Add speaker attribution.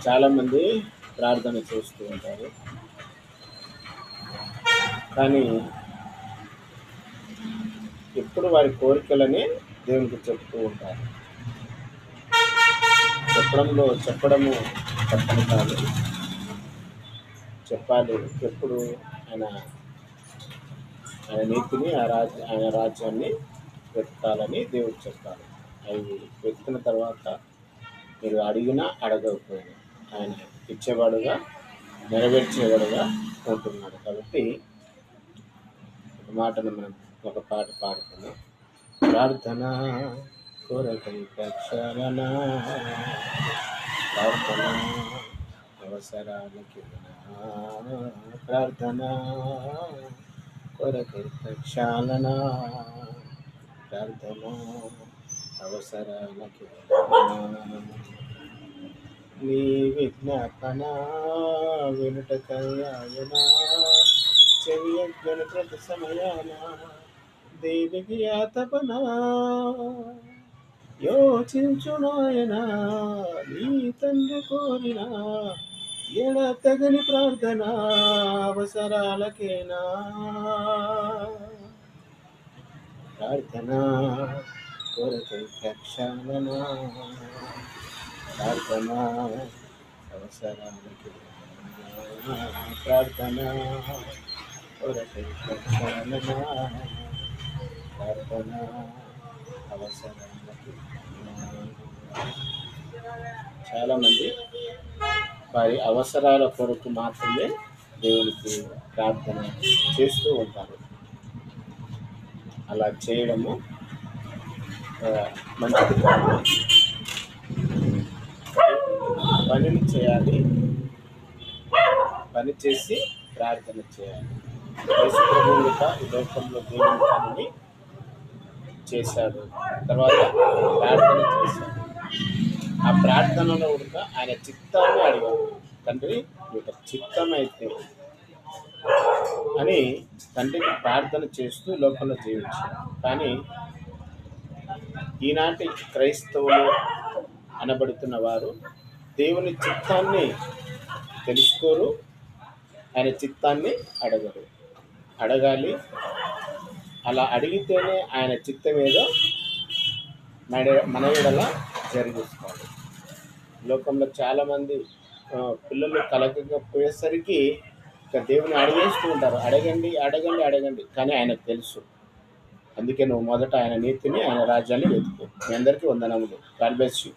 Speaker 1: చాలామంది ప్రార్థన చేస్తూ ఉంటారు. కానీ ఎప్పుడు వారి కోరికలని దేవునికి చెప్తూ ఉంటారు. చెప్పడము తప్పని కాదు. చెప్పాలి. ఎప్పుడు ఆయన ఆయన నీతిని ఆయన రాజ్యాన్ని వెతకాలని దేవుడు చెప్పాలి. అవి వెతికిన తర్వాత మీరు అడిగినా అడగకపోయినా ఆయన ఇచ్చేవాడుగా నెరవేర్చేవాడుగా ఉంటున్నాడు. కాబట్టి ఒక మాటను మనం ఒక పాట పాడుకున్నాం. ప్రార్థన కొరకై ప్రక్షాళన, ప్రార్థన అవసరాలకి ప్రార్థన కొరకై ప్రక్షాళన, ప్రార్థన అవసరాలకి నీ విజ్ఞాపన వినుటకై ఆయన చెవియగ్గను ప్రతి సమయాన దేవికి ఆతపన యోచించునాయన నీ తండ్రి కోరిన ఎడతగని ప్రార్థన అవసరాలకేనా. ప్రార్థన కొరకై ప్రక్షాళన, ప్రార్థన అవసరాలకి ప్రార్థన కొరకై ప్రక్షాళన, ప్రార్థన అవసరాలకి. చాలామంది వారి అవసరాల కొరకు మాత్రమే దేవునికి ప్రార్థన చేస్తూ ఉంటారు. అలా చేయడము మంచిది కాదు. పనిని చేయాలి, పని చేసి ప్రార్థన చేయాలి. యేసు ప్రభువు ఈ లోకంలో దేవుని పనిని చేశాడు, తర్వాత ప్రార్థన చేశాడు. ఆ ప్రార్థనలో కూడా ఆయన చిత్తాన్ని అడిగాడు. తండ్రి యొక్క చిత్తం అయితే అని తండ్రికి ప్రార్థన చేస్తూ లోకంలో జీవించాడు. కానీ ఈనాటి క్రైస్తవులు అనబడుతున్న వారు దేవుని చిత్తాన్ని తెలుసుకోరు, ఆయన చిత్తాన్ని అడగరు. అడగాలి. అలా అడిగితేనే ఆయన చిత్తం ఏదో మన ఎడల జరిగిస్తాడు. లోకంలో చాలామంది పిల్లలు కలగకపోయేసరికి ఇక దేవుని అడిగేస్తూ ఉంటారు. అడగండి అడగండి అడగండి, కానీ ఆయనకు తెలుసు. అందుకే నువ్వు మొదట ఆయన నీతిని, ఆయన రాజ్యాన్ని వెతుకు. మీ అందరికీ వందనములు. God bless you.